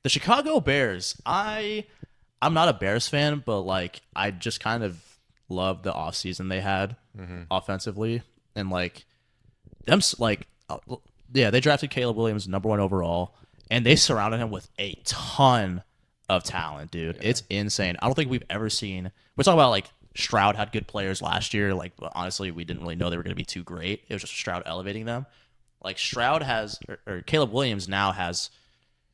The Chicago Bears. I'm not a Bears fan, but like I just kind of love the offseason they had offensively and like yeah, they drafted Caleb Williams #1 overall and they surrounded him with a ton of talent, dude. It's insane. I don't think we've ever seen. We're talking about like Stroud had good players last year. Like, but honestly, we didn't really know they were going to be too great. It was just Stroud elevating them. Like Stroud has, or Caleb Williams now has,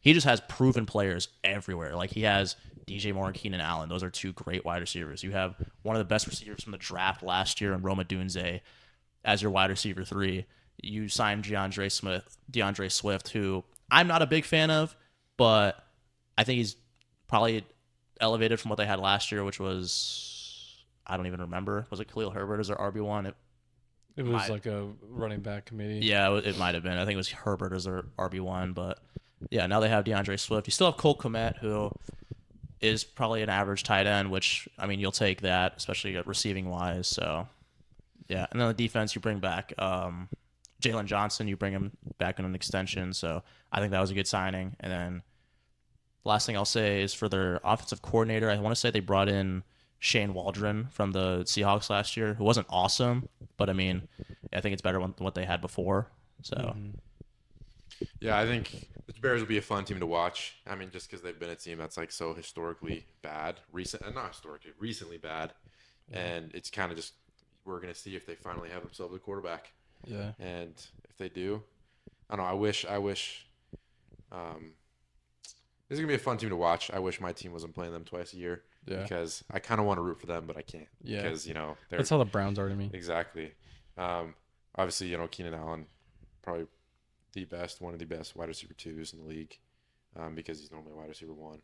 he just has proven players everywhere. Like he has DJ Moore and Keenan Allen. Those are two great wide receivers. You have one of the best receivers from the draft last year in Roma Dunze as your wide receiver 3. You signed DeAndre Swift, who I'm not a big fan of, but I think he's probably elevated from what they had last year, which was, I don't even remember. Was it Khalil Herbert as their RB1? It was like a running back committee. Yeah, it might have been. I think it was Herbert as their RB1, but yeah, now they have DeAndre Swift. You still have Cole Kmet, who is probably an average tight end, which, I mean, you'll take that, especially receiving wise. So, yeah. And then the defense, you bring back Jalen Johnson. You bring him back on an extension. So I think that was a good signing. And then last thing I'll say is for their offensive coordinator, I want to say they brought in Shane Waldron from the Seahawks last year, who wasn't awesome, but I mean, I think it's better than what they had before. So, yeah, I think the Bears will be a fun team to watch. I mean, just because they've been a team that's like so historically bad, recently bad, and it's kind of just we're gonna see if they finally have themselves a quarterback. Yeah, and if they do, I don't know. I wish. This is gonna be a fun team to watch. I wish my team wasn't playing them twice a year. Yeah. Because I kind of want to root for them, but I can't. Yeah. Because that's how the Browns are to me. Exactly. Obviously, Keenan Allen, probably one of the best wide receiver 2s in the league, because he's normally a wide receiver 1.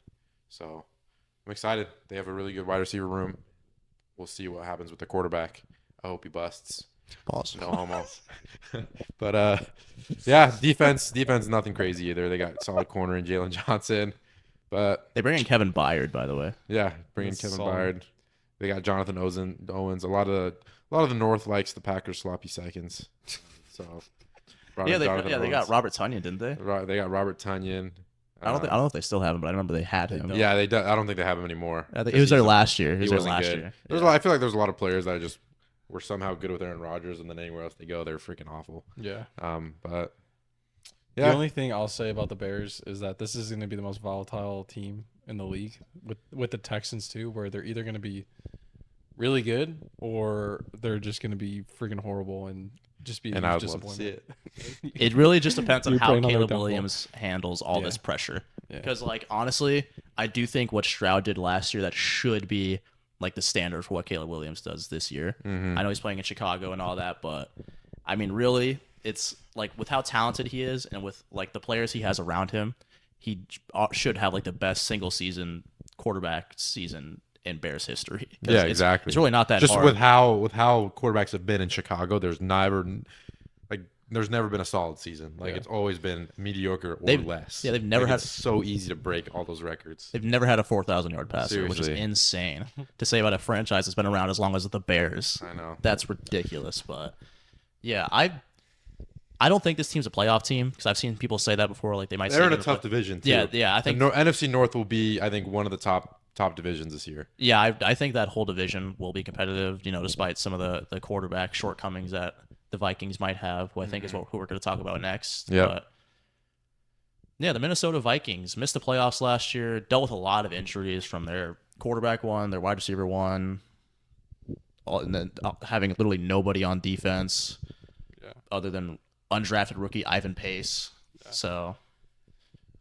So I'm excited. They have a really good wide receiver room. We'll see what happens with the quarterback. I hope he busts. Pause. No homo. But yeah, defense, nothing crazy either. They got solid corner in Jalen Johnson. But they bring in Kevin Byard, by the way. Yeah, bring in Kevin Byard. They got Jonathan Owens. A lot of the North likes the Packers sloppy seconds. So they got Robert Tonyan, didn't they? Right, they got Robert Tonyan. I don't know if they still have him, but I remember they had him. Yeah, I don't think they have him anymore. He was there last year. He wasn't good. I feel like there's a lot of players that just were somehow good with Aaron Rodgers, and then anywhere else they go, they're freaking awful. Yeah. But yeah. The only thing I'll say about the Bears is that this is going to be the most volatile team in the league with the Texans too, where they're either going to be really good or they're just going to be freaking horrible and just be disappointed. It really just depends on how Caleb Williams handles all this pressure. Because like honestly, I do think what Stroud did last year that should be like the standard for what Caleb Williams does this year. I know he's playing in Chicago and all that, but I mean, really, it's like with how talented he is and with like the players he has around him, he should have like the best single season quarterback season in Bears history. Yeah, exactly. It's really not that just hard. with how quarterbacks have been in Chicago. There's never been a solid season. Like it's always been mediocre or less. Yeah, they've never had. It's so easy to break all those records. They've never had a 4,000-yard passer, which is insane to say about a franchise that's been around as long as the Bears. I know that's ridiculous, but yeah, I don't think this team's a playoff team because I've seen people say that before. Like they're in a tough division too. Yeah. I think NFC North will be, I think, one of the top divisions this year. Yeah, I think that whole division will be competitive. Despite some of the quarterback shortcomings that the Vikings might have, who I think is who we're going to talk about next. Yeah. But yeah, the Minnesota Vikings missed the playoffs last year. Dealt with a lot of injuries from their quarterback 1, their wide receiver 1, and then having literally nobody on defense other than undrafted rookie Ivan Pace. Yeah. So,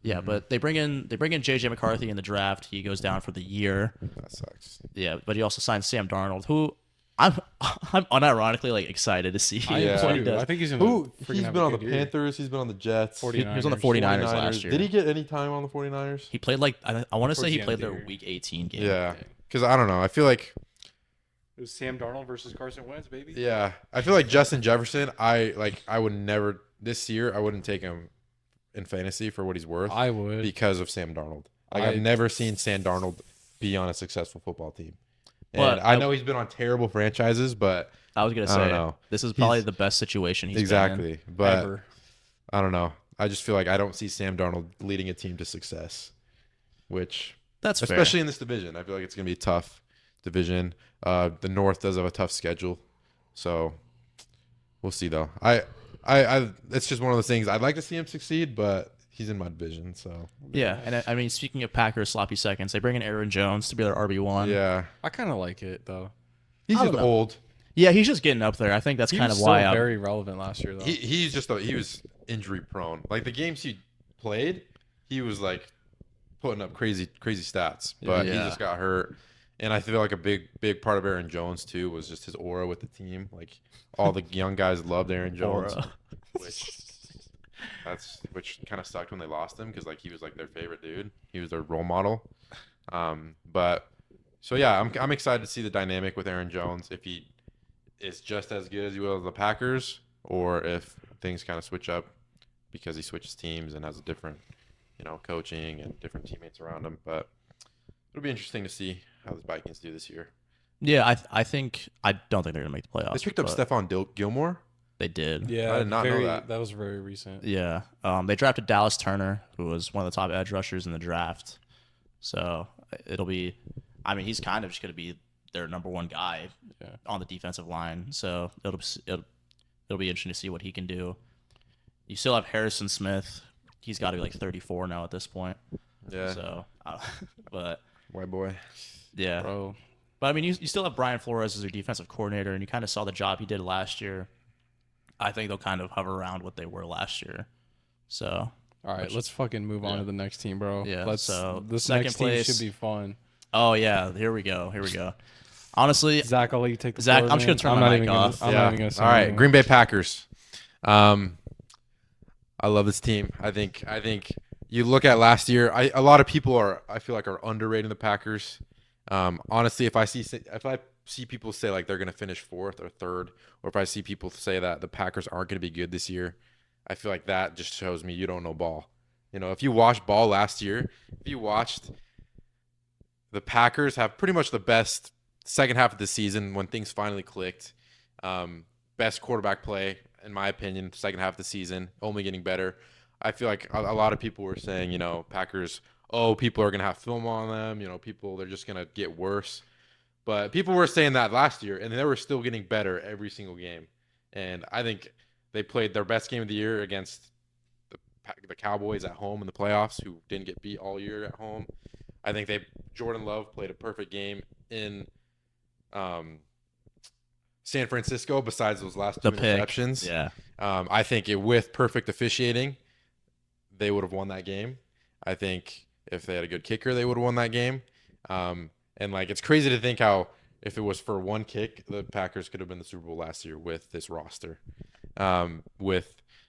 yeah, but they bring in JJ McCarthy in the draft. He goes down for the year. That sucks. Yeah, but he also signed Sam Darnold, who I'm unironically like excited to see. I think he's gonna. He's been on the Panthers. He's been on the Jets. He was on the 49ers last year. Did he get any time on the 49ers? He played I want to say he played their Week 18 game. Yeah, because I don't know. I feel like it was Sam Darnold versus Carson Wentz, baby. Yeah, I feel like Justin Jefferson. I would never this year. I wouldn't take him in fantasy for what he's worth. I would because of Sam Darnold. I've never seen Sam Darnold be on a successful football team. And I know he's been on terrible franchises, but I was gonna say this is probably the best situation he's been in but ever. I don't know. I just feel like I don't see Sam Darnold leading a team to success. which That's fair. especially in this division, I feel like it's gonna be a tough division. The North does have a tough schedule, so we'll see though. It's just one of those things. I'd like to see him succeed, but he's in my division, so Yeah, and I mean, speaking of Packers sloppy seconds, they bring in Aaron Jones to be their RB1. yeah, I kind of like it though. he's I just don't know. old. Yeah, he's just getting up there. I think that's He kind was of still why very relevant last year though. He was injury prone. Like the games he played, he was like putting up crazy stats, but he Yeah. just got hurt. And I feel like a big part of Aaron Jones too was just his aura with the team. Like all the young guys loved Aaron Jones, Aura. which kind of sucked when they lost him because like he was like their favorite dude. He was their role model. But so yeah, I'm excited to see the dynamic with Aaron Jones if he is just as good as he will as the Packers, or if things kind of switch up because he switches teams and has a different, coaching and different teammates around him. But it'll be interesting to see how the Vikings do this year. Yeah, I don't think they're gonna make the playoffs. They picked up but Stephon Gilmore. They did. Yeah, I did not know that. That was very recent. Yeah. They drafted Dallas Turner, who was one of the top edge rushers in the draft. So it'll be. I mean, he's kind of just gonna be their number one guy on the defensive line. So it'll be interesting to see what he can do. You still have Harrison Smith. He's got to be like 34 now at this point. Yeah. So, but White boy. yeah. Bro. But I mean, you still have Brian Flores as your defensive coordinator, and you kind of saw the job he did last year. I think they'll kind of hover around what they were last year. So, All right, let's fucking move on to the next team, bro. Yeah, so this second next place- team should be fun. oh yeah, here we go. Honestly, Zach, I'll let you take the Zach, floor, I'm just man. gonna turn I'm my not mic even gonna- off. I'm not even gonna say All right, anything. Green Bay Packers. I love this team. I think you look at last year. A lot of people are underrating the Packers. Honestly, if I see people say like they're gonna finish fourth or third, or if I see people say that the Packers aren't gonna be good this year, I feel like that just shows me you don't know ball. If you watched ball last year, if you watched the Packers have pretty much the best second half of the season when things finally clicked. Best quarterback play, in my opinion, second half of the season, only getting better. I feel like a lot of people were saying, Packers, people are going to have film on them. They're just going to get worse. But people were saying that last year, and they were still getting better every single game. And I think they played their best game of the year against the Cowboys at home in the playoffs, who didn't get beat all year at home. I think Jordan Love played a perfect game in San Francisco, besides those last two interceptions. Yeah. I think with perfect officiating, they would have won that game. I think if they had a good kicker, they would have won that game. And it's crazy to think how if it was for one kick, the Packers could have been the Super Bowl last year with this roster. That's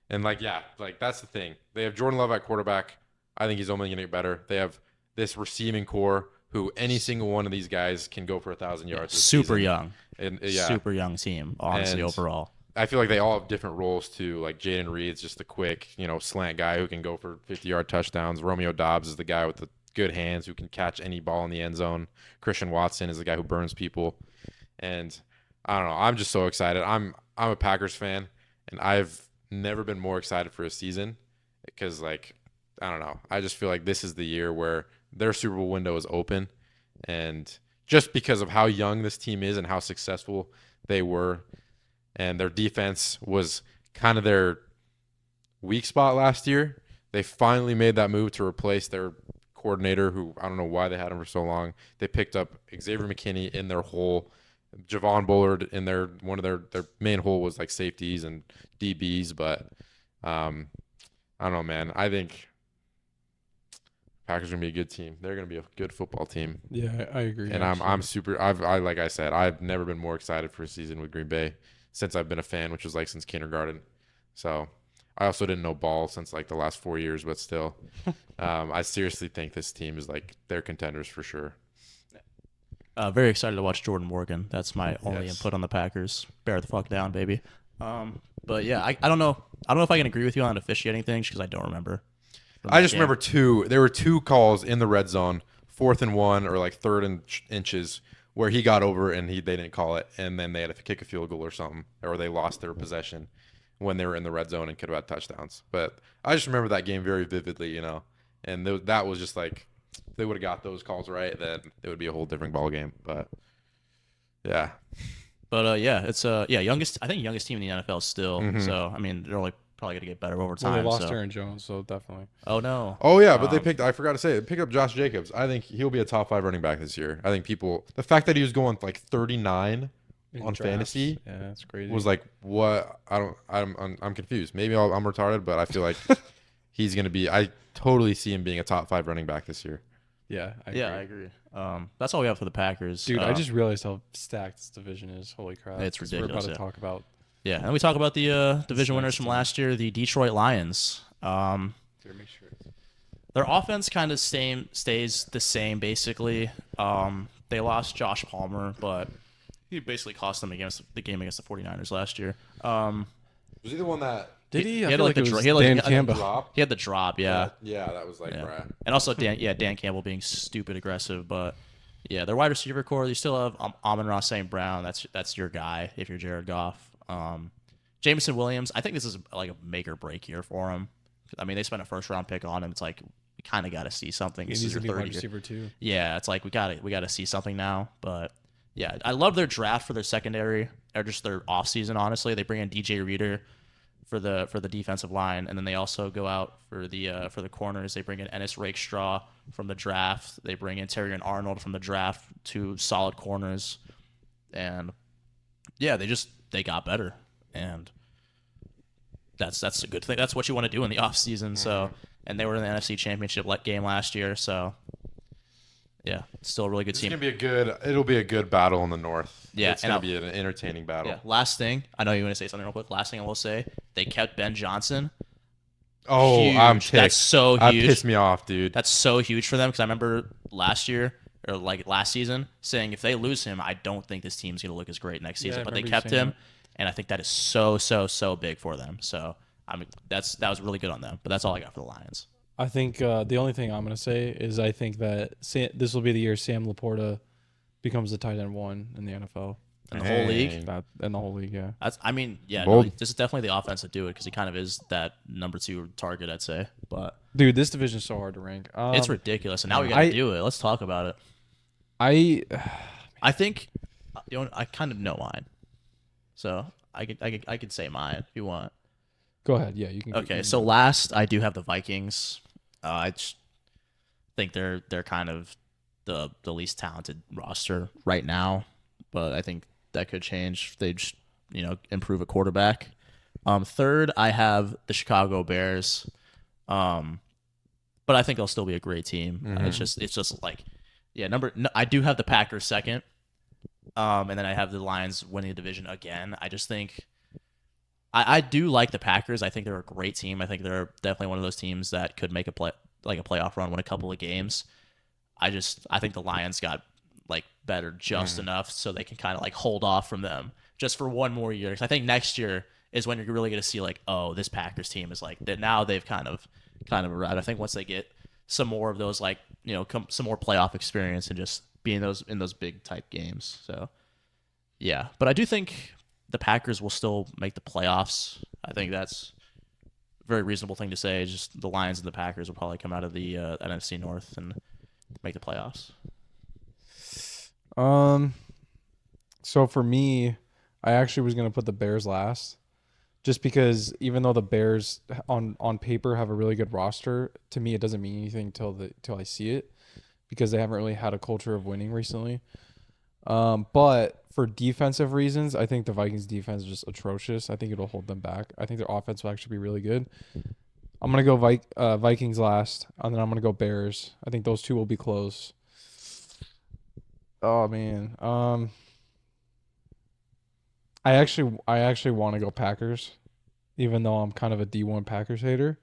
the thing. They have Jordan Love at quarterback. I think he's only going to get better. They have this receiving core who any single one of these guys can go for 1,000 yards. Super season. young. And Super young team, honestly, And overall. I feel like they all have different roles too. Like Jaden Reed's just a quick, slant guy who can go for 50-yard touchdowns. Romeo Dobbs is the guy with the good hands who can catch any ball in the end zone. Christian Watson is the guy who burns people. And I don't know. I'm just so excited. I'm a Packers fan, and I've never been more excited for a season because, I don't know. I just feel like this is the year where their Super Bowl window is open, and just because of how young this team is and how successful they were, and their defense was kind of their weak spot last year, they finally made that move to replace their coordinator, who I don't know why they had him for so long. They picked up Xavier McKinney in their hole, Javon Bullard in one of their main hole was like safeties and DBs, but I don't know, man. I think Packers are gonna be a good team. They're gonna be a good football team. Yeah, I agree. And I'm super. Like I said, I've never been more excited for a season with Green Bay since I've been a fan, which was since kindergarten. So I also didn't know ball since the last 4 years, but still, I seriously think this team is they're contenders for sure. Very excited to watch Jordan Morgan. That's my only Yes. input on the Packers. Bear the fuck down, baby. But yeah, I don't know. I don't know if I can agree with you on officiating things because I don't remember. I just remember there were two calls in the red zone, 4th and 1 or 3rd and inches, where he got over and they didn't call it, and then they had to kick a field goal or something, or they lost their possession when they were in the red zone and could have had touchdowns. But I just remember that game very vividly, and that was just they would have got those calls right, then it would be a whole different ball game. But yeah, But yeah, it's youngest. I think youngest team in the NFL still. Mhm. So I mean, they're only probably gonna get better over Well, they time. lost so. Aaron Jones, so definitely. Oh no. oh yeah, but they picked. I forgot to say, they picked up Josh Jacobs. I think he'll be a top 5 running back this year. I think the fact that he was going like 39 In on drafts. fantasy Yeah, that's crazy. was like, what? I'm confused. Maybe I'm retarded, but I feel like he's gonna be. I totally see him being a top 5 running back this year. yeah, I agree. That's all we have for the Packers. Dude, I just realized how stacked this division is. Holy crap. It's 'Cause ridiculous, We're about to talk about. Yeah, and we talk about the division winners next from team. last year, the Detroit Lions. Here, make sure. Their offense kind of stays the same basically. They lost Josh Palmer, but he basically cost them the game against the 49ers last year. Was he the one that Did he? I had feel like like the it was he had like- Dan he had- Campbell. dropped? He had the drop, yeah. Yeah, that was like, Yeah. bruh. And also Dan Campbell being stupid aggressive, but yeah, their wide receiver core, you still have Amon-Ra St. Brown. That's your guy if you're Jared Goff. Jameson Williams, I think this is like a make or break year for him. I mean, they spent a first round pick on him. It's like we kind of got to see something. He This needs is to your be wide third year. receiver too. Yeah, it's like we got to see something now. But yeah, I love their draft for their secondary or just their offseason, honestly. They bring in DJ Reader for the defensive line, and then they also go out for the corners. They bring in Ennis Rakestraw from the draft. They bring in Terry and Arnold from the draft, 2 solid corners. And yeah, they got better. And that's a good thing. That's what you want to do in the offseason. So, and they were in the NFC Championship game last year, so yeah, still a really good It's team. gonna be it'll be a good battle in the North. Yeah, it's and gonna be an entertaining battle. Yeah. Last thing, I know you want to say something real quick. Last thing I will say, they kept Ben Johnson. Oh, Huge. I'm ticked. That's so That huge. pissed me off, dude. That's so huge for them because I remember last year or like last season saying if they lose him, I don't think this team's gonna look as great next Yeah, season. I But they remember you kept saying him, and I think that is so big for them. So that was really good on them. But that's all I got for the Lions. I think the only thing I'm going to say is I think that this will be the year Sam Laporta becomes the tight end 1 in the NFL. In the whole league. In the whole league, yeah. Bold. This is definitely the offense to do it because he kind of is that number 2 target, I'd say. But Dude, this division is so hard to rank. it's ridiculous, and now we got to do it. Let's talk about it. I think I kind of know mine, so I could say mine if you want. Go ahead. Yeah, you can. Okay, so last I do have the Vikings. I just think they're kind of the least talented roster right now, but I think that could change if they just improve a quarterback. Third, I have the Chicago Bears, but I think they'll still be a great team. It's just like I do have the Packers second, and then I have the Lions winning the division again. I just think. I do like the Packers. I think they're a great team. I think they're definitely one of those teams that could make a playoff run, win a couple of games. I think the Lions got better just enough so they can kind of hold off from them just for one more year. 'Cause I think next year is when you're really going to see this Packers team is that now they've kind of arrived. I think once they get some more of those some more playoff experience and just be in those big type games. So yeah, but I do think the Packers will still make the playoffs. I think that's a very reasonable thing to say. Just the Lions and the Packers will probably come out of the NFC North and make the playoffs. So for me, I actually was gonna put the Bears last, just because even though the Bears on paper have a really good roster, to me it doesn't mean anything till I see it, because they haven't really had a culture of winning recently. But for defensive reasons, I think the Vikings defense is just atrocious. I think it'll hold them back. I think their offense will actually be really good. I'm going to go Vikings last, and then I'm going to go Bears. I think those two will be close. Oh, man. I actually want to go Packers, even though I'm kind of a D1 Packers hater.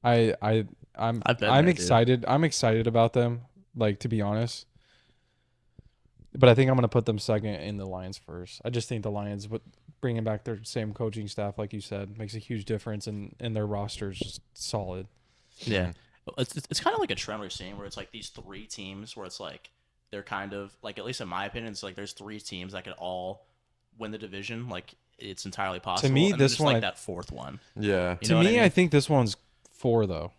I'm excited. I'm excited about them, to be honest. But I think I'm going to put them second in the Lions first. I just think the Lions, bringing back their same coaching staff, like you said, makes a huge difference, and their roster is just solid. Yeah. It's kind of like a trend we're seeing where it's these 3 teams where it's they're kind of, at least in my opinion, it's there's 3 teams that could all win the division. It's entirely possible. To me, and this just one, that 4th one. Yeah. You know what to me, I mean? I think this one's 4, though.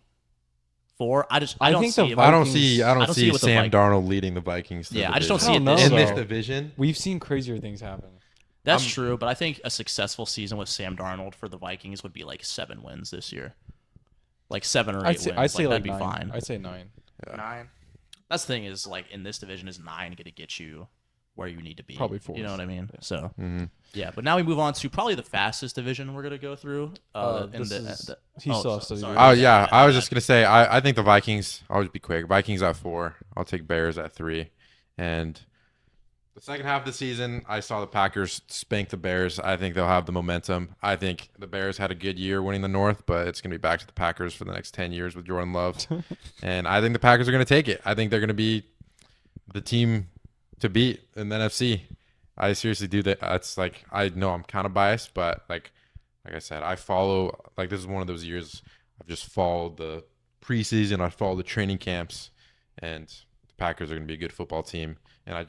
4. I I don't think see the it. I don't see I don't see it with the Sam Vikings. Darnold leading the Vikings. To Yeah, the I just don't division. see it I don't this know, in year. this though. division. We've seen crazier things happen. That's I'm- true, but I think a successful season with Sam Darnold for the Vikings would be like 7 wins this year, like 7 or 8 wins. I'd say that'd like be 9. fine. I'd say 9. Yeah. 9. That's the thing is like in this division is 9 going to get you where you need to be. Probably 4. You know what I mean? So Mm-hmm. yeah, but now we move on to probably the fastest division we're going to go through. He still has to do sorry. Oh it. yeah, I was my just gonna say I think the Vikings. I'll just be quick. Vikings at 4. I'll take Bears at 3. And the second half of the season, I saw the Packers spank the Bears. I think they'll have the momentum. I think the Bears had a good year winning the North, but it's gonna be back to the Packers for the next 10 years with Jordan Love. And I think the Packers are gonna take it. I think they're gonna be the team to beat in the NFC. I seriously do that. It's like I know I'm kind of biased, but like I said, I follow. Like this is one of those years I've just followed the preseason. I followed the training camps, and the Packers are going to be a good football team. And I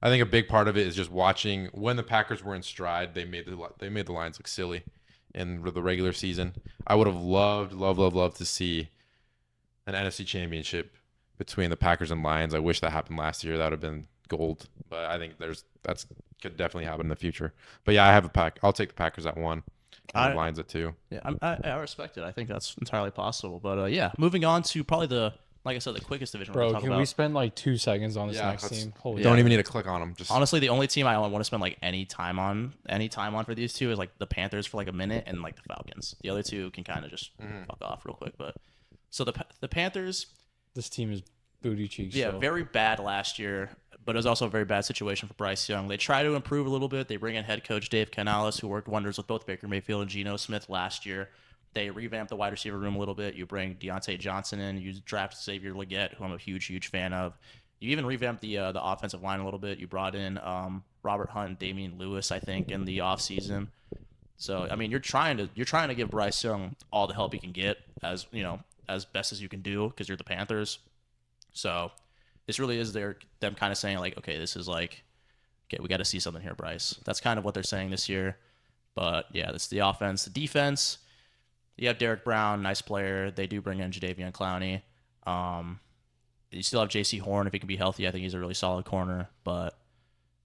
think a big part of it is just watching when the Packers were in stride. They made the Lions look silly in the regular season. I would have loved to see an NFC Championship between the Packers and Lions. I wish that happened last year. That would have been gold. But I think that's could definitely happen in the future. But yeah, I have a pack. I'll take the Packers at 1. And the Lions at 2. Yeah, I respect it. I think that's entirely possible. But yeah, moving on to probably like I said, the quickest division we're Bro, going to talk can about. we spend like 2 seconds on this Yeah, next let's- team? Holy Don't Yeah. even need to click on them. Just Honestly, the only team I want to spend like any time on for these two is like the Panthers for like a minute and like the Falcons. The other two can kind of just fuck off real quick. But so the Panthers, This team is booty cheeks. yeah, so. very bad last year, but it was also a very bad situation for Bryce Young. They try to improve a little bit. They bring in head coach Dave Canales, who worked wonders with both Baker Mayfield and Geno Smith last year. They revamped the wide receiver room a little bit. You bring Deontay Johnson in. You draft Xavier Legette, who I'm a huge fan of. You even revamped the offensive line a little bit. You brought in Robert Hunt and Damian Lewis, I think, in the offseason. So I mean, you're trying to give Bryce Young all the help he can get, as as best as you can do, because you're the Panthers. So this really is them kind of saying like, okay, this is like, okay, we got to see something here, Bryce. That's kind of what they're saying this year. But yeah, that's the offense. The defense, you have Derek Brown, nice player. They do bring in Jadeveon Clowney. You still have J.C. Horn if he can be healthy. I think he's a really solid corner. But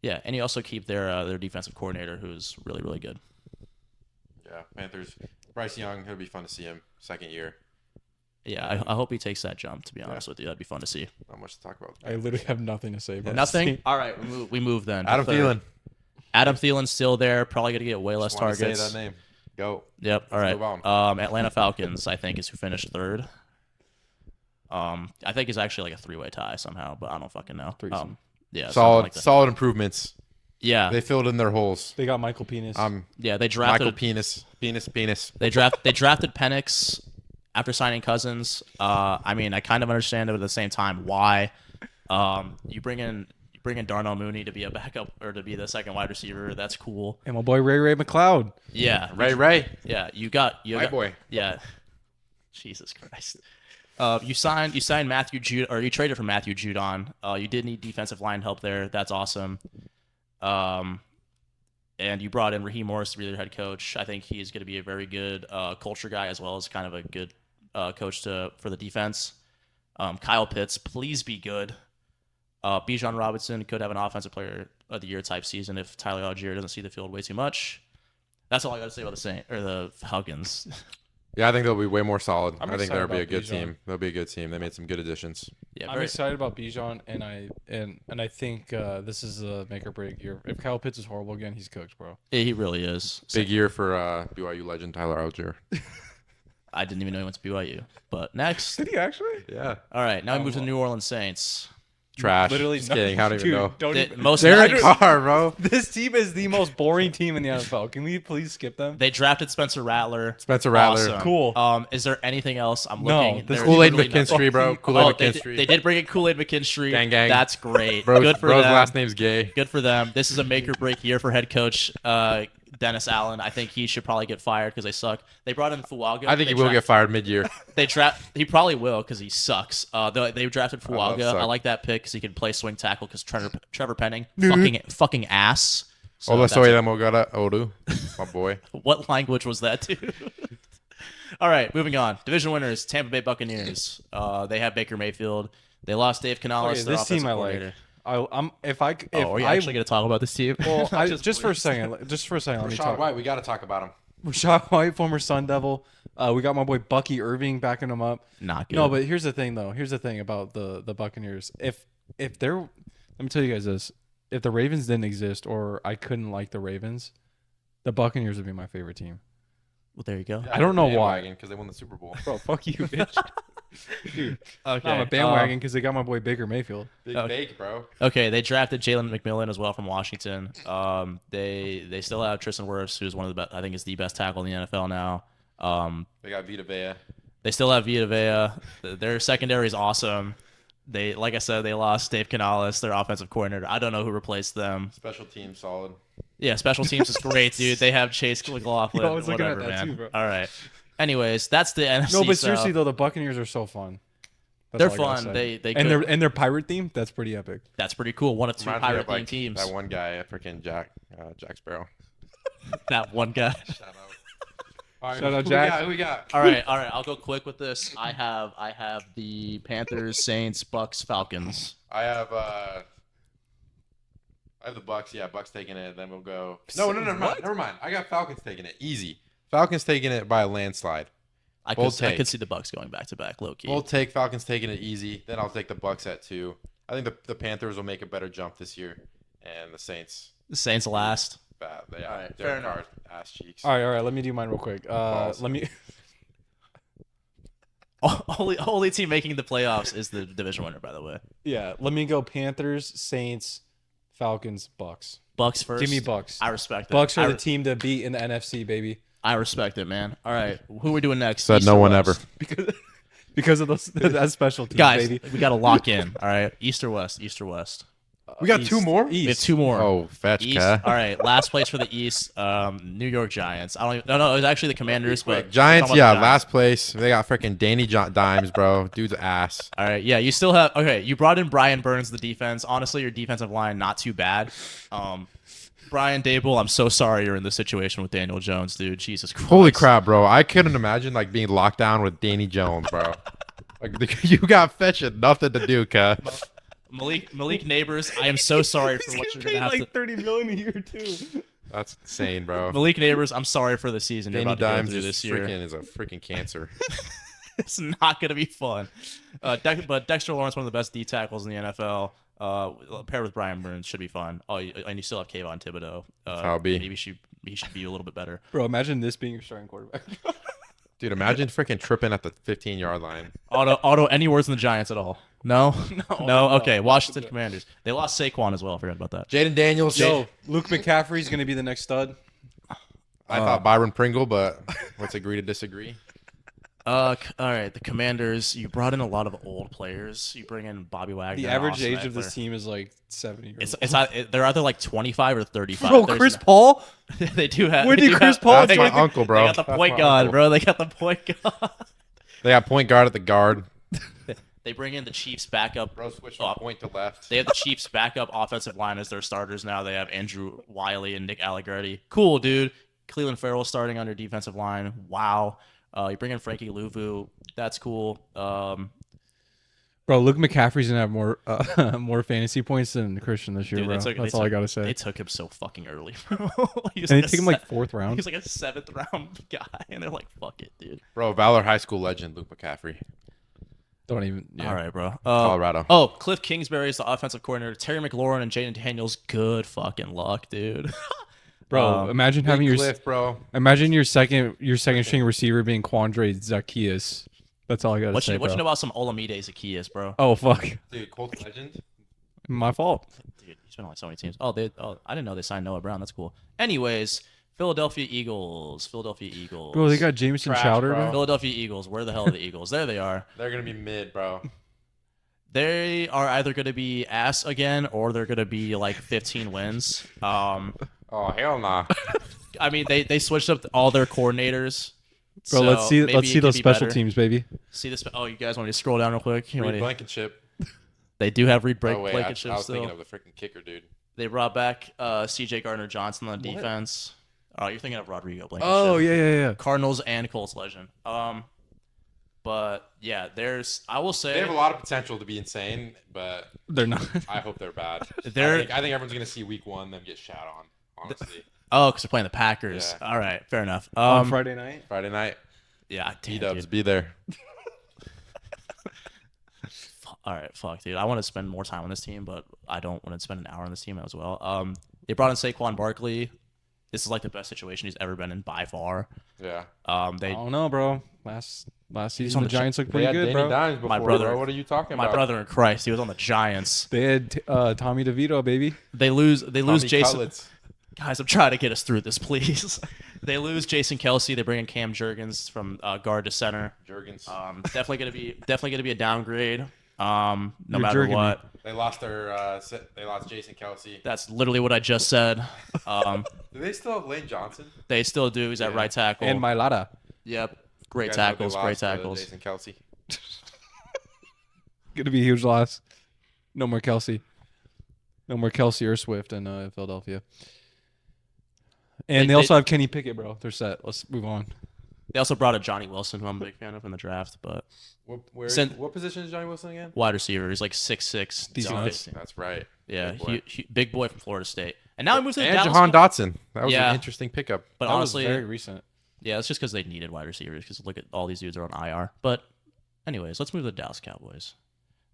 yeah, and you also keep their defensive coordinator, who's really good. yeah, Panthers. Bryce Young. It'll be fun to see him second year. Yeah, I hope he takes that jump. To be honest with you, that'd be fun to see. Not much to talk about. I literally have nothing to say about this Nothing. team. All right, we move then. Adam Third. Thielen. Adam Thielen's still there. Probably going to get way less Just wanted to targets. say that name. Go. Yep. All Let's right. move on. Atlanta Falcons, I think, is who finished third. I think it's actually like a 3-way tie somehow, but I don't fucking know. Threesome. Yeah. something Solid, like that. solid improvements. Yeah. They filled in their holes. They got Michael Penis. Yeah. They Michael drafted. Penis. They drafted Penix after signing Cousins. I mean, I kind of understand it, but at the same time, why? You bring in Darnell Mooney to be a backup or to be the second wide receiver. That's cool. and my boy Ray McLeod. Yeah. Ray. Yeah. You got My boy. Yeah. Jesus Christ. You signed Matthew Judon, or you traded for Matthew Judon. You did need defensive line help there. That's awesome. And you brought in Raheem Morris to be their head coach. I think he's going to be a very good culture guy as well as kind of a good coach for the defense. Kyle Pitts, please be good. Bijan Robinson could have an offensive player of the year type season if Tyler Algier doesn't see the field way too much. That's all I got to say about the Falcons. Yeah, I think they'll be way more solid. I'm I think excited they'll be a about good Bijan. team. They'll be a good team. They made some good additions. Yeah, I'm very, excited about Bijan, and I think this is a make or break year. If Kyle Pitts is horrible again, he's cooked, bro. he really is. Big year for BYU legend Tyler Algier. I didn't even know he went to BYU. But next, Did he actually? Yeah. all right, now we move to the New Orleans Saints. Trash. Literally, Just no- kidding. I don't even dude, know. Don't The even. most Derek nice- Carr, bro. This team is the most boring team in the NFL. Can we please skip them? They drafted Spencer Rattler. Spencer Rattler. Awesome. Cool. Is there anything else? I'm No, looking. this There's Kool-Aid literally nothing. McKinstry, bro. Oh, Kool-Aid they McKinstry. did bring in Kool-Aid McKinstry. Gang, gang. That's great. Bro's, Good for bro's them. last name's Gay. Good for them. This is a make or break year for head coach Dennis Allen. I think he should probably get fired because they suck. They brought in Fuaga. I think he will get fired mid-year. He probably will because he sucks. They drafted love Fuaga. suck. I like that pick because he can play swing tackle because Trevor Penning fucking ass. So Ola that's soy it. de Mogara Odu. My boy. What language was that, dude? All right, moving on. Division winners, Tampa Bay Buccaneers. They have Baker Mayfield. They lost Dave Canales, Okay, their this offensive team I like. coordinator. I'm if I if Are you I actually going to talk about this team? well I, just for a please. second, let me Rashad talk. White, we got to talk about him. Rashad White, former Sun Devil. We got my boy Bucky Irving backing him up. Not good. No, but here's the thing though. Here's the thing about the Buccaneers. If they're, let me tell you guys this. If the Ravens didn't exist, or I couldn't like the Ravens, the Buccaneers would be my favorite team. Well, there you go. I don't know why. Because they won the Super Bowl. Bro, fuck you, bitch. Dude, Okay. I'm a bandwagon because they got my boy Baker Mayfield. Big Okay. bake, bro. Okay, they drafted Jalen McMillan as well from Washington. They still have Tristan Wirfs, who's one of the best. I think is the best tackle in the NFL now. They got Vita Vea. They still have Vita Vea. Their secondary is awesome. They, like I said, they lost Dave Canales, their offensive coordinator. I don't know who replaced them. Special team solid. Yeah, special teams is great, dude. They have Chase McLaughlin. Yo, I was looking at whatever, that man. too, bro. All right. Anyways, that's the NFC. No, but South. seriously though, the Buccaneers are so fun. That's They're all I gotta fun. say. They and could- their pirate theme, that's pretty epic. That's pretty cool. One of two Reminds me pirate of, like, themed teams. That one guy, freaking Jack Sparrow. That one guy. Shout out. All right, Shout out, who Jack. Who we got? All right. I'll go quick with this. I have the Panthers, Saints, Bucks, Falcons. I have the Bucks. Yeah, Bucks taking it. Then we'll go. No, never mind. I got Falcons taking it. Easy. Falcons taking it by a landslide. I Bold could take. see the Bucks going back to back, low key. We'll take Falcons taking it easy. Then I'll take the Bucks at 2. I think the Panthers will make a better jump this year, and the Saints. The Saints last. Bad. They All right, Derek fair enough. Carr, ass cheeks. All right. Let me do mine real quick. Balls. Let me. Only team making the playoffs is the division winner, by the way. Yeah, let me go. Panthers, Saints, Falcons, Bucks. Bucks first. Give me Bucks. I respect it. Bucks are I, the team to beat in the NFC, baby. I respect it, man. All right, who are we doing next? Said East no or one West? ever. Because of those that special team, Guys, baby. we got to lock in. All right, East or West? East or West? We got East. 2 more? We have East. 2 more. Oh, fetch, East. Ka. All right, last place for the East. New York Giants. I don't. Even, no, it was actually the Commanders, but Giants, we're talking about yeah, the Giants. last place. They got freaking Danny Dimes, bro. Dude's ass. All right, yeah, you still have. Okay, you brought in Brian Burns, the defense. Honestly, your defensive line not too bad. Brian Dable, I'm so sorry you're in this situation with Daniel Jones, dude. Jesus Christ. Holy crap, bro. I couldn't imagine like being locked down with Danny Jones, bro. Like you got fetch and nothing to do, Ka. Malik Neighbors, I am so sorry for what you're gonna have to. $30 million a year too. That's insane, bro. Malik Neighbors, I'm sorry for the season you're Danny about to go Dimes through is this year. is a freaking cancer. It's not gonna be fun. But Dexter Lawrence, one of the best D tackles in the NFL, paired with Brian Burns, should be fun. Oh, and you still have Kayvon Thibodeau. How be? Maybe he should be a little bit better. Bro, imagine this being your starting quarterback. Dude, imagine freaking tripping at the 15-yard line. Auto, any words on the Giants at all? No? No? no. Okay, Washington Commanders. They lost Saquon as well. I forgot about that. Jaden Daniels. Yo, Luke McCaffrey's gonna be the next stud. I thought Byron Pringle, but let's agree to disagree. All right, the Commanders. You brought in a lot of old players. You bring in Bobby Wagner. The and average Austin age of this Eckler. team is like 70 years They're either like 25 or 35. old. Bro, There's Chris no- Paul? They do have. Where they did do Chris have- Paul they That's my got- uncle, bro. They got the That's point my guard, uncle. bro. They got the point guard. They got point guard at the guard. They bring in the Chiefs backup. Bro, switch from point to left. They have the Chiefs backup offensive line as their starters now. They have Andrew Wiley and Nick Allegretti. Cool, dude. Cleveland Farrell starting on their defensive line. Wow. You bring in Frankie Louvu. That's cool. Bro, Luke McCaffrey's gonna have more fantasy points than Christian this year, Dude, bro. That's all I gotta say. They took him so fucking early, bro. He was And like they a take him like se- fourth He round. was like a 7th round guy, and they're like, "Fuck it, dude." Bro, Valor High School legend, Luke McCaffrey. Don't even. Yeah. All right, bro. Colorado. Oh, Cliff Kingsbury is the offensive coordinator. Terry McLaurin and Jaden Daniels. Good fucking luck, dude. Bro, imagine having your Cliff, bro. imagine your second string receiver being Quandre Zacchaeus. That's all I gotta What say, you bro. know about some Olamide Zacchaeus, bro? Oh fuck, Dude, Colts legend. my fault. Dude, he's been on like so many teams. I didn't know they signed Noah Brown. That's cool. Anyways, Philadelphia Eagles. Bro, they got Jameson Trash, Chowder. bro. Bro. Philadelphia Eagles. Where the hell are the Eagles? There they are. They're gonna be mid, bro. They are either going to be ass again or they're going to be like 15 wins. Oh hell nah. I mean, they switched up all their coordinators. Bro, so let's see maybe it could those be special better. teams, baby. See this? Oh, you guys want me to scroll down real quick? You Reed want me- Blankenship. They do have Reed Oh wait, I Blankenship was still. thinking of the freaking kicker, dude. They brought back C.J. Gardner-Johnson on defense. Oh, you're thinking of Rodrigo Blankenship. Oh yeah. Cardinals and Colts legend. But yeah, I will say They have a lot of potential to be insane, but They're not. I hope they're bad. I They're- think everyone's gonna see week 1 them get shat on. Honestly, Oh, because they're playing the Packers. Yeah. All right, fair enough. On Friday night. Friday night, Yeah, damn, E-dubs, dude. be there. All right, fuck, dude. I want to spend more time on this team, but I don't want to spend an hour on this team as well. They brought in Saquon Barkley. This is like the best situation he's ever been in by far. Yeah. I They don't know, bro. Last on season the the Giants looked They pretty had good, Danny bro. Dimes before, My brother- bro. What are you talking my about? brother in Christ, he was on the Giants. They had Tommy DeVito, baby. They lose Tommy Jason. Cutlets. Guys, I'm trying to get us through this, please. They lose Jason Kelsey. They bring in Cam Jurgens from guard to center. Jurgens. Definitely gonna be a downgrade. No You're matter jerking me. what. They lost they lost Jason Kelsey. That's literally what I just said. Do they still have Lane Johnson? They still do. He's at Yeah. right tackle. And Mailata. Yep. Great You guys know tackles. they Great lost, tackles. Jason Kelsey. Gonna be a huge loss. No more Kelsey. No more Kelsey or Swift in Philadelphia. And They- they also have Kenny Pickett, bro. They're set. Let's move on. They also brought a Johnny Wilson, who I'm a big fan of in the draft, but What position is Johnny Wilson again? wide receiver. He's like 6'6". Decent. 215. That's right. Yeah, Big boy. big boy from Florida State. And now he moves to the And Dallas Jahan Cow- Dotson. That was Yeah. an interesting pickup. But That honestly, was very recent. yeah, it's just because they needed wide receivers. Because look at all these dudes are on IR. But anyways, let's move to the Dallas Cowboys.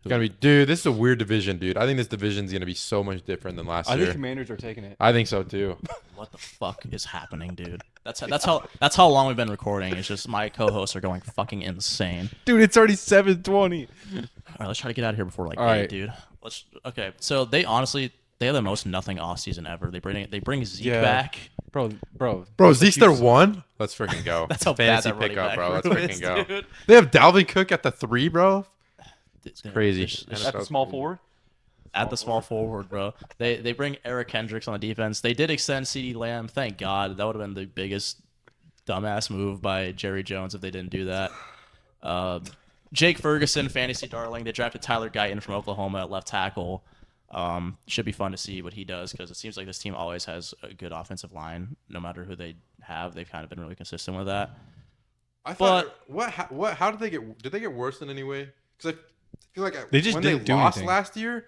It's gonna be, dude. This is a weird division, dude. I think this division's gonna be so much different than last I year. think Commanders are taking it. I think so too. What the fuck is happening, dude? That's how long we've been recording. It's just my co-hosts are going fucking insane. Dude, it's already 7:20. All right, let's try to get out of here before like All 8, right. dude. Okay. So they honestly have the most nothing off season ever. They bring Zeke Yeah. back. Bro, Zeke's their one. Let's freaking go. That's how bad Fantasy that running pickup, back bro. Let's room freaking is, go. dude. They have Dalvin Cook at the 3, bro. It's gonna- Crazy. it's- That's At the small forward. at the small forward, bro. They bring Eric Hendricks on the defense. They did extend CeeDee Lamb. Thank God. That would have been the biggest dumbass move by Jerry Jones if they didn't do that. Jake Ferguson, fantasy darling. They drafted Tyler Guyton from Oklahoma at left tackle. Should be fun to see what he does because it seems like this team always has a good offensive line. No matter who they have, they've kind of been really consistent with that. I thought, what? How did they get? Did they get worse in any way? Because I feel like They just when didn't they do lost anything. last year,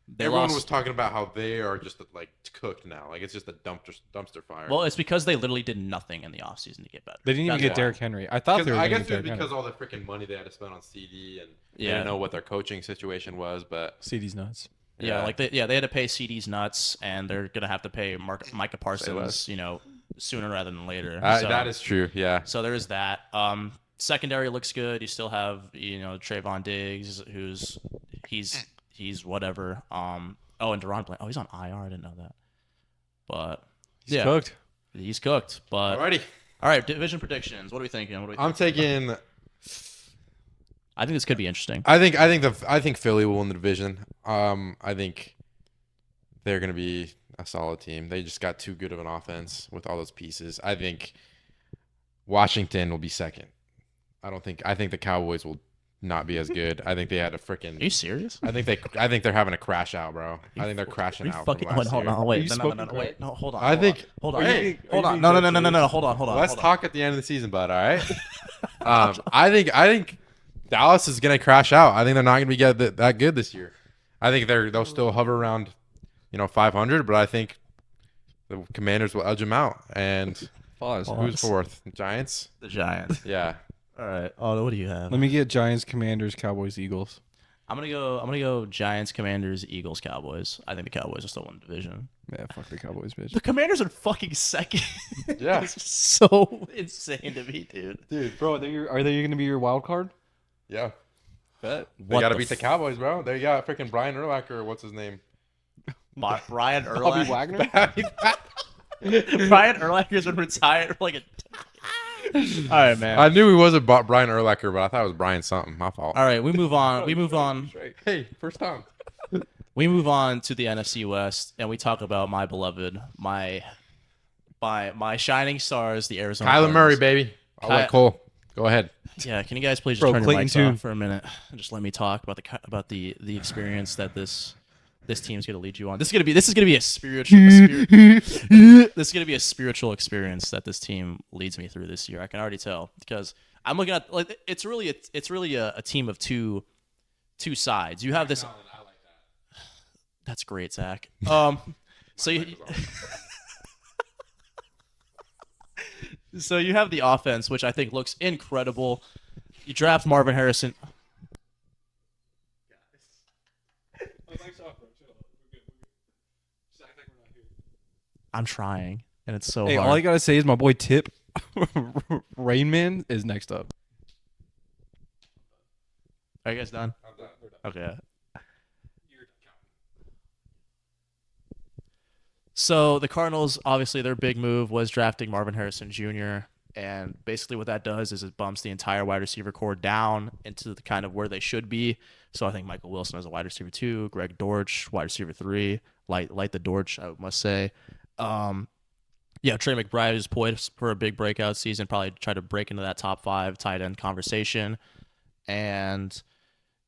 They everyone lost- was talking about how they are just like cooked now. Like it's just a dumpster fire. Well, it's because they literally did nothing in the offseason to get better. They didn't even That's get why. Derrick Henry. I thought they were I going guess to it get was Derrick because all the freaking money they had to spend on CD and they Yeah. didn't know what their coaching situation was. But CD's nuts. Yeah, they had to pay CD's nuts, and they're gonna have to pay Micah Parsons, less. sooner rather than later. that is true. Yeah. So there is that. Secondary looks good. You still have Trayvon Diggs, who's he's whatever. And Deron Blank. Oh, he's on IR. I didn't know that. But He's cooked. He's cooked. But Alrighty. all right, division predictions. What are we thinking? I'm taking. I think this could be interesting. I think Philly will win the division. I think they're gonna be a solid team. They just got too good of an offense with all those pieces. I think Washington will be second. I think the Cowboys will not be as good. I think they had a freaking. Are you serious? I think they're having a crash out, bro. I think they're crashing out. From last Hold year. on, wait. you No, smoking crack? wait. No, hold on. I think. Hold on. Are you Hey, being- hold are you on. being No. dead serious? Hold on. Let's hold on. talk at the end of the season, bud. All right. I think Dallas is gonna crash out. I think they're not gonna be that good this year. I think they'll still hover around, 500, but I think the Commanders will edge them out. And Pause. who's fourth? Giants. The Giants. Yeah. All right. Oh, what do you have? Let me get Giants, Commanders, Cowboys, Eagles. I'm gonna go Giants, Commanders, Eagles, Cowboys. I think the Cowboys will still win the division. Yeah, fuck the Cowboys, bitch. The Commanders are fucking second. Yeah. It's so insane to me, dude. Dude, bro, are they going to be your wild card? Yeah. Bet. They gotta beat the Cowboys, bro. They got freaking Brian Urlacher. Or what's his name? Brian Bobby Urlacher. Wagner? Brian Urlacher's been retired for like a. All right, man. I knew he wasn't Brian Urlacher, but I thought it was Brian something. My fault. All right, we move on. We move on. Hey, first time. We move on to the NFC West, and we talk about my beloved, my shining stars, the Arizona. Kyler Cardinals. Murray, baby. I'll let Cole. Go ahead. Yeah, can you guys please just Bro, turn your Clayton mics too. off for a minute and just let me talk about the experience that this this team's gonna lead you on. This is gonna be a spiritual. This is gonna be a spiritual experience that this team leads me through this year. I can already tell because I'm looking at like it's really a team of two sides. You have this. I like that. That's great, Zach. So you. So you have the offense, which I think looks incredible. You draft Marvin Harrison. I'm trying, and it's so Hey, hard. all I gotta say is my boy Tip, Rain Man, is next up. Are you guys done? Okay. So the Cardinals, obviously, their big move was drafting Marvin Harrison Jr. And basically, what that does is it bumps the entire wide receiver core down into the kind of where they should be. So I think Michael Wilson as a wide receiver 2, Greg Dortch wide receiver 3, light the Dortch, I must say. Yeah, Trey McBride is poised for a big breakout season. Probably try to break into that top 5 tight end conversation. And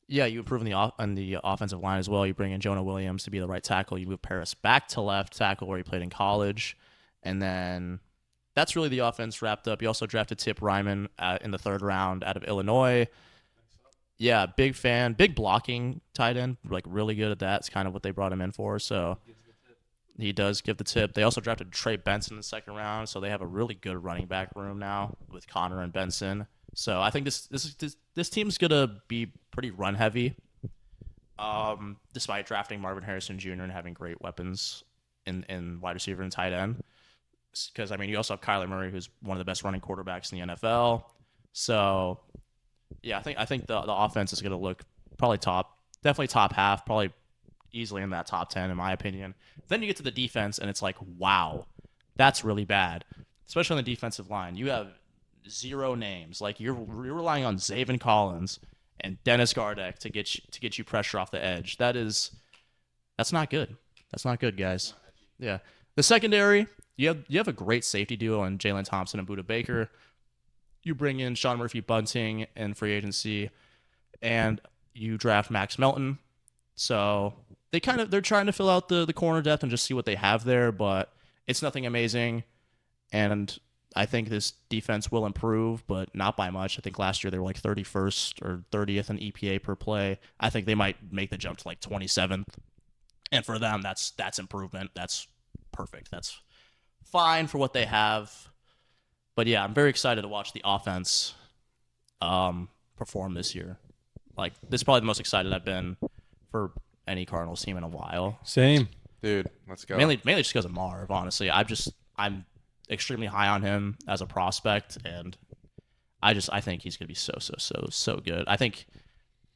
yeah, you improve on the offensive line as well. You bring in Jonah Williams to be the right tackle. You move Paris back to left tackle where he played in college. And then that's really the offense wrapped up. You also drafted Tip Ryman in the 3rd round out of Illinois. Yeah, big fan. Big blocking tight end. Like really good at that. It's kind of what they brought him in for. So he does give the tip. They also drafted Trey Benson in the 2nd round. So they have a really good running back room now with Connor and Benson. So I think this team's gonna be pretty run heavy, despite drafting Marvin Harrison Jr. and having great weapons in wide receiver and tight end. Because I mean, you also have Kyler Murray, who's one of the best running quarterbacks in the NFL. So yeah, I think the offense is gonna look probably definitely top half, probably easily in that top 10 in my opinion. Then you get to the defense, and it's like, wow, that's really bad, especially on the defensive line. You have 0 names. Like you're relying on Zaven Collins and Dennis Gardeck to get you pressure off the edge. That's not good. That's not good, guys. Yeah. The secondary, you have a great safety duo in Jalen Thompson and Budda Baker. You bring in Sean Murphy Bunting in free agency, and you draft Max Melton. So they're trying to fill out the corner depth and just see what they have there, but it's nothing amazing. And I think this defense will improve, but not by much. I think last year they were like 31st or 30th in EPA per play. I think they might make the jump to like 27th. And for them, that's improvement. That's perfect. That's fine for what they have. But yeah, I'm very excited to watch the offense perform this year. Like, this is probably the most excited I've been for any Cardinals team in a while. Same. Dude, let's go. Mainly just because of Marv, honestly. I'm extremely high on him as a prospect, and I think he's gonna be so good. I think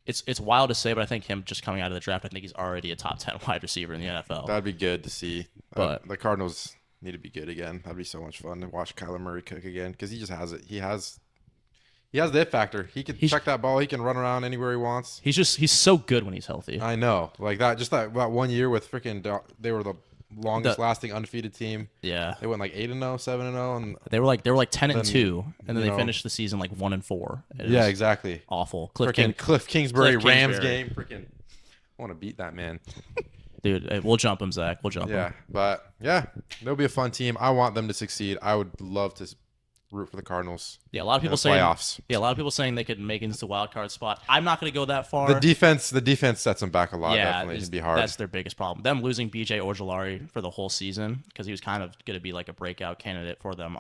it's wild to say, but I think him just coming out of the draft, I think he's already a top 10 wide receiver in the NFL. That'd be good to see. But the Cardinals need to be good again. That'd be so much fun to watch Kyler Murray cook again because he just has it. He has the it factor. He can check that ball. He can run around anywhere he wants. He's so good when he's healthy. I know, like that. Just that 1 year with freaking. They were the longest lasting undefeated team. Yeah, they went like 8-0, 7-0, and they were like 10-2, and then they know, finished the season like 1-4. Yeah, exactly. Awful. Cliff Kingsbury, Rams game. Freaking, I want to beat that man. Dude, we'll jump him, Zach. We'll jump him. Yeah, but yeah, they'll be a fun team. I want them to succeed. I would love to root for the Cardinals. Yeah, a lot of people saying playoffs. Yeah, a lot of people saying they could make it into the wild card spot. I'm not going to go that far. The defense sets them back a lot. Yeah, definitely, it'd be hard. That's their biggest problem. Them losing B.J. Ojulari for the whole season because he was kind of going to be like a breakout candidate for them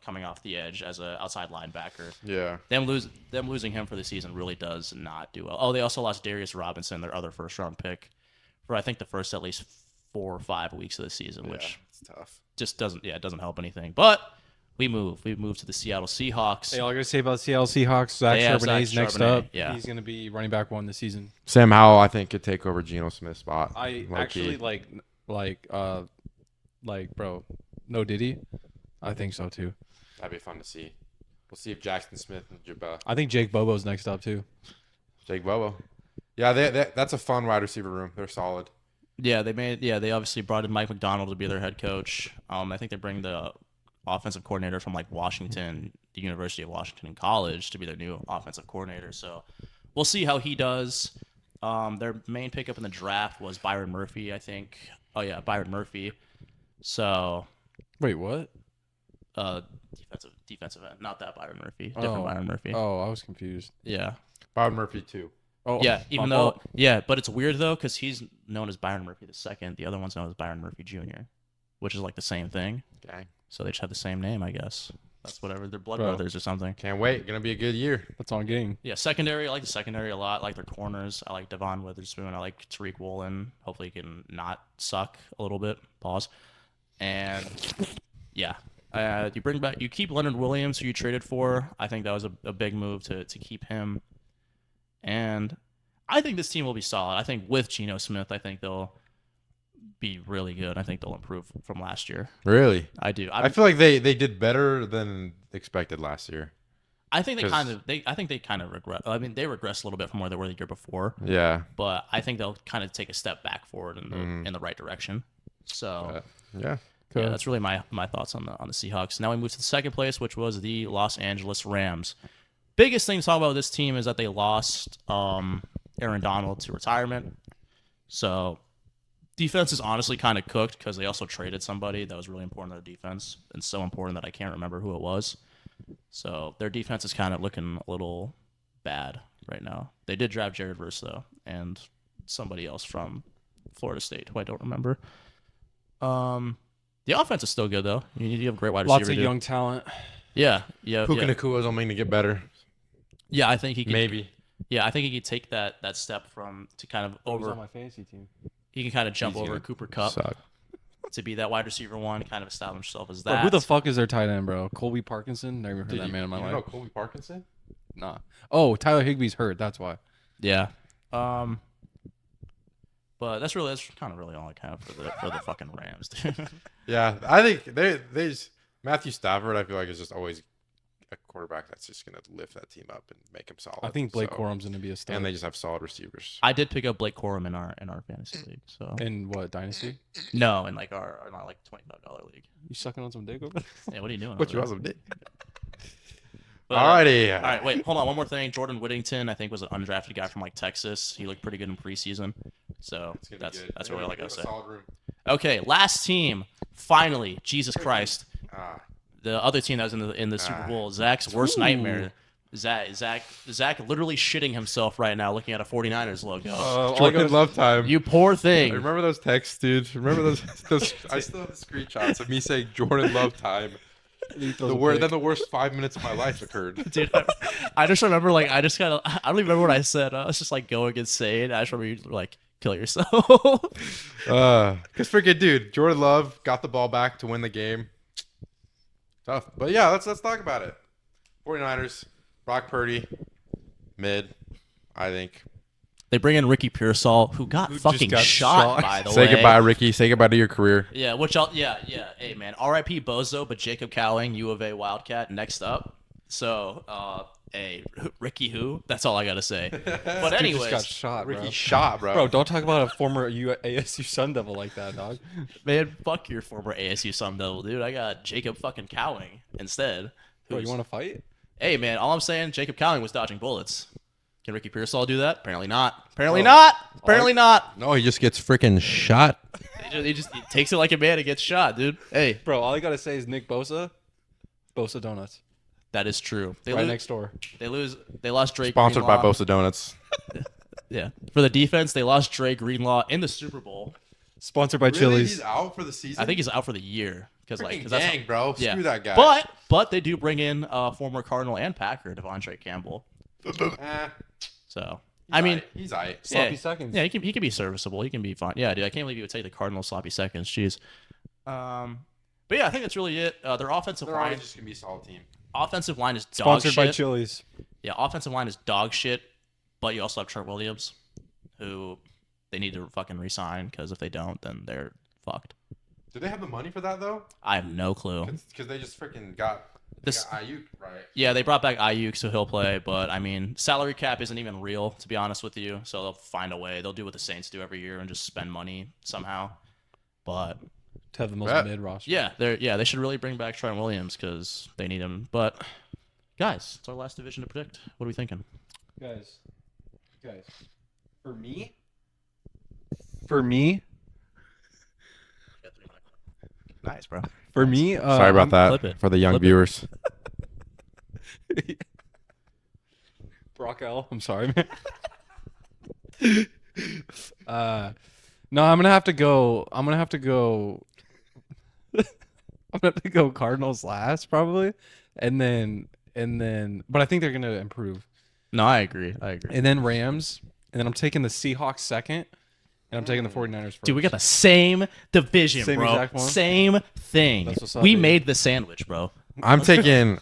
coming off the edge as an outside linebacker. Yeah. Them losing him for the season really does not do well. Oh, they also lost Darius Robinson, their other first-round pick, for I think the first at least 4 or 5 weeks of the season, which it's tough. Just doesn't help anything. But we move to the Seattle Seahawks. Hey, all I gotta say about the Seattle Seahawks, Zach Charbonnet's next up. Yeah. He's gonna be running back 1 this season. Sam Howell, I think, could take over Geno Smith's spot. I actually bro, no Diddy. I think so too. That'd be fun to see. We'll see if Jackson Smith and Jabba. I think Jake Bobo's next up too. Jake Bobo. Yeah, that's a fun wide receiver room. They're solid. Yeah, they obviously brought in Mike McDonald to be their head coach. I think they bring the offensive coordinator from like Washington, the University of Washington in college, to be their new offensive coordinator. So we'll see how he does. Their main pickup in the draft was Byron Murphy, I think. Oh yeah, Byron Murphy. So, Wait, what? defensive end, not that Byron Murphy, different Byron Murphy. Oh, I was confused. Yeah, Bob Murphy too. Oh, yeah. my Even though, fault. yeah, but it's weird though because he's known as Byron Murphy the second. The other one's known as Byron Murphy Jr., which is like the same thing. Dang. So they just have the same name, I guess. That's whatever. They're blood Bro. brothers or something. Can't wait. Gonna be a good year. That's on game. Yeah, secondary. I like the secondary a lot. I like their corners. I like Devon Witherspoon. I like Tariq Woolen. Hopefully, he can not suck a little bit. Pause. And yeah, you keep Leonard Williams, who you traded for. I think that was a big move to keep him. And I think this team will be solid. I think with Geno Smith, I think they'll be really good. I think they'll improve from last year. Really? I do. I feel like they did better than expected last year. I think they 'Cause- kind of regret. I mean, they regressed a little bit from where they were the year before, Yeah. but I think they'll kind of take a step back forward in the right direction. So Yeah. yeah, that's really my thoughts on the Seahawks. Now we move to the second place, which was the Los Angeles Rams. Biggest thing to talk about with this team is that they lost Aaron Donald to retirement. So defense is honestly kind of cooked because they also traded somebody that was really important to their defense and so important that I can't remember who it was. So their defense is kind of looking a little bad right now. They did draft Jared Verse though, and somebody else from Florida State who I don't remember. The offense is still good though. You have a great wide receiver. Lots of young talent. Yeah. Puka Nakua's only going to get better. Yeah, I think he could. Maybe. Yeah, I think he could take that step to kind of Who's over. on my fantasy team? He can kind of jump He's over gonna Cooper Kupp Suck. to be that wide receiver one, kind of establish himself as Bro, that. who the fuck is their tight end, bro? Colby Parkinson? Never heard Dude, that man in my you life. know Colby Parkinson? Nah. Oh, Tyler Higbee's hurt. That's why. Yeah. But that's kind of really all I have for the fucking Rams, dude. Yeah, I think they just Matthew Stafford. I feel like is just always a quarterback that's just gonna lift that team up and make him solid. I think Blake So- Corum's gonna be a star. and they just have solid receivers. I did pick up Blake Corum in our fantasy league. So In what dynasty? no, in like our like $25 league. You sucking on some dick over there? Yeah, what are you doing? What over you there? awesome did? But, Alrighty. All right, wait, hold on. One more thing. Jordan Whittington, I think, was an undrafted guy from like Texas. He looked pretty good in preseason. So It's gonna be that's good. that's They're really all I gonna gotta give say. a solid room. Okay, last team. Finally, Jesus Christ. Ah, The other team that was in the Super Bowl, Zach's worst nightmare. Zach literally shitting himself right now looking at a 49ers logo. Jordan Love time. You poor thing. Remember those texts, dude? Remember those? I still have the screenshots of me saying Jordan Love time. The worst 5 minutes of my life occurred. Dude, I just remember I don't even remember what I said. I was just like going insane. I just remember you like kill yourself. Cause freaking dude, Jordan Love got the ball back to win the game. Tough, but yeah, let's talk about it. 49ers, Brock Purdy, mid, I think. They bring in Ricky Pearsall, who got just fucking got shot, shot. by the way. Say goodbye, Ricky. Say goodbye to your career. Yeah, yeah. Hey man, R.I.P. Bozo, but Jacob Cowling, U of A Wildcat, next up. So, hey, Ricky who? That's all I gotta say. But Dude just anyways, got shot, bro. Ricky shot, bro. Bro, don't talk about a former ASU Sun Devil like that, dog. man, fuck your former ASU Sun Devil, dude. I got Jacob fucking Cowling instead. Bro, you who's- want to fight? Hey man, all I'm saying, Jacob Cowling was dodging bullets. Can Ricky Pearsall do that? Apparently not. Apparently Bro, not. Apparently not. No, he just gets freaking shot. He takes it like a man and gets shot, dude. Hey, Bro, all I gotta say is Nick Bosa. Bosa Donuts. that is true. Right next door. They lost Drake. Sponsored by Greenlaw. Bosa Donuts. Yeah. For the defense, they lost Dre Greenlaw in the Super Bowl. Sponsored by Chili's. out for the season. I think he's out for the year because Dang, bro. yeah. Screw that guy. But they do bring in former Cardinal and Packer Devontae Campbell. Eh, So I mean, he's aight. Sloppy yeah, seconds. Yeah, he can be serviceable. He can be fine. Yeah, dude, I can't believe you would take the Cardinals sloppy seconds. Jeez. But yeah, I think that's really it. Their offensive They're line. always just gonna be a solid team. Offensive line is dog Sponsored shit. by Chili's. Yeah, offensive line is dog shit. But you also have Trent Williams, who they need to fucking resign because if they don't, then they're fucked. Do they have the money for that though? I have no clue. Because they just freaking got This- Ayuk, right? Yeah, they brought back Ayuk, so he'll play. But I mean, salary cap isn't even real, to be honest with you. So they'll find a way. They'll do what the Saints do every year and just spend money somehow. But To have the most Bet. mid roster. yeah, they should really bring back Trent Williams because they need him. But guys, it's our last division to predict. What are we thinking? Guys. For me, Nice, bro. Sorry about clip that it. for the young Clip it. viewers. Brock L. I'm sorry, man. No, I'm gonna have to go. I'm gonna have to go Cardinals last probably, and then. But I think they're gonna improve. No, I agree. And then Rams, and then I'm taking the Seahawks second, and I'm taking the 49ers first. Dude, we got the same division, Same bro. exact one? Same thing. That's what's up, We baby. made the sandwich, bro. I'm taking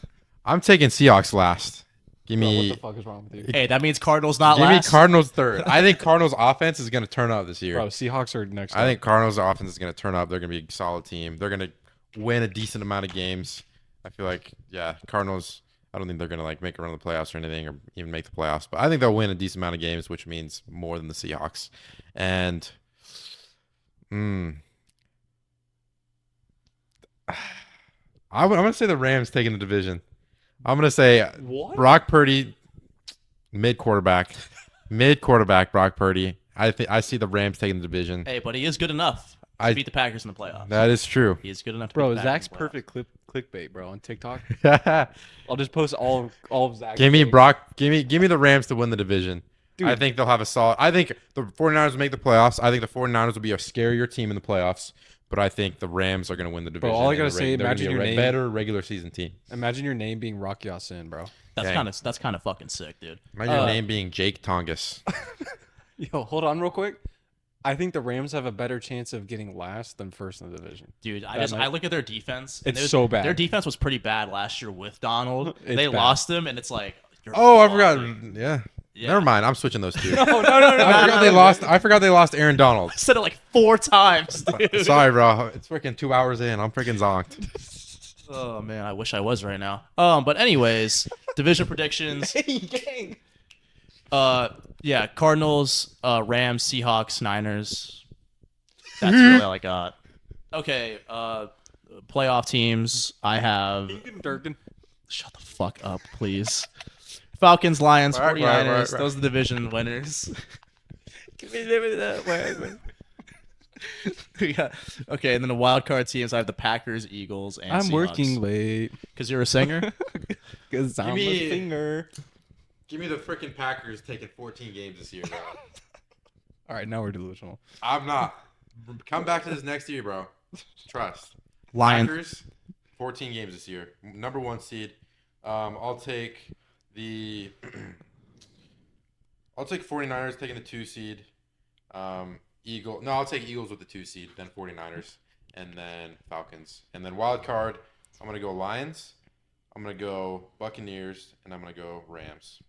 Seahawks last. Give Bro, me what the fuck is wrong with you, Hey, that means Cardinals not give me last. Cardinals third. I think Cardinals offense is going to turn up this year. bro? Seahawks are next. I think Cardinals offense is going to turn up. They're going to be a solid team. They're going to win a decent amount of games. I feel like, yeah, Cardinals. I don't think they're going to like make a run of the playoffs or anything, or even make the playoffs. But I think they'll win a decent amount of games, which means more than the Seahawks. And, I'm going to say the Rams taking the division. I'm going to say What? Brock Purdy, mid quarterback, Brock Purdy. I see the Rams taking the division. Hey, but he is good enough to beat the Packers in the playoffs. That is true. He is good enough to Bro, beat the Packers Zach's in the playoffs. perfect clickbait, bro, on TikTok. I'll just post all of Zach's. Give me takes. Brock. Give me the Rams to win the division. Dude. I think they'll have a solid. I think the 49ers will make the playoffs. I think the 49ers will be a scarier team in the playoffs. But I think the Rams are going to win the division. all I and gotta the say, they're gonna imagine be a your name- better regular season team. Imagine your name being Rock Yasin, bro. That's Dang. kind of fucking sick, dude. Imagine your name being Jake Tongas. Yo, hold on real quick. I think the Rams have a better chance of getting last than first in the division. Dude, That I might- look at their defense. and It's so bad. Their defense was pretty bad last year with Donald. It's They bad. lost him, and it's like. you're Oh, I forgot. fucking- Yeah. Yeah. Never mind. I'm switching those two. No. I forgot they lost. I forgot they lost Aaron Donald. I said it like 4 times, dude. Sorry, bro. It's freaking 2 hours in. I'm freaking zonked. Oh man, I wish I was right now. But anyways, division predictions. Gang. Yeah, Cardinals, Rams, Seahawks, Niners. That's really all I got. Okay, playoff teams. I have. Durkin. Shut the fuck up, please. Falcons, Lions, Right, 49ers. right. Those are the division winners. Yeah. Okay, and then the wild card teams. I have the Packers, Eagles, and I'm Seahawks. working late Because you're a singer. because I'm me- a singer. Give me the freaking Packers taking 14 games this year, bro. All right, now we're delusional. I'm not. Come back to this next year, bro. Trust. Lions. Packers, 14 games this year. Number 1 seed. I'll take the. I'll take 49ers taking the 2 seed. I'll take Eagles with the 2 seed, then 49ers, and then Falcons. And then wild card, I'm going to go Lions. I'm going to go Buccaneers, and I'm going to go Rams.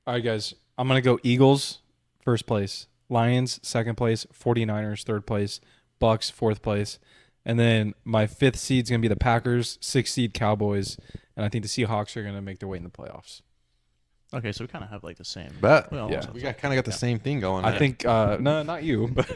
All right, guys. I'm going to go Eagles, first place. Lions, second place. 49ers, third place. Bucks, fourth place. And then my 5th seed's going to be the Packers, 6th seed Cowboys. And I think the Seahawks are going to make their way in the playoffs. Okay, so we kind of have like the same. Bet. Well, Yeah. We kind of got the same thing going. I think, no, not you, but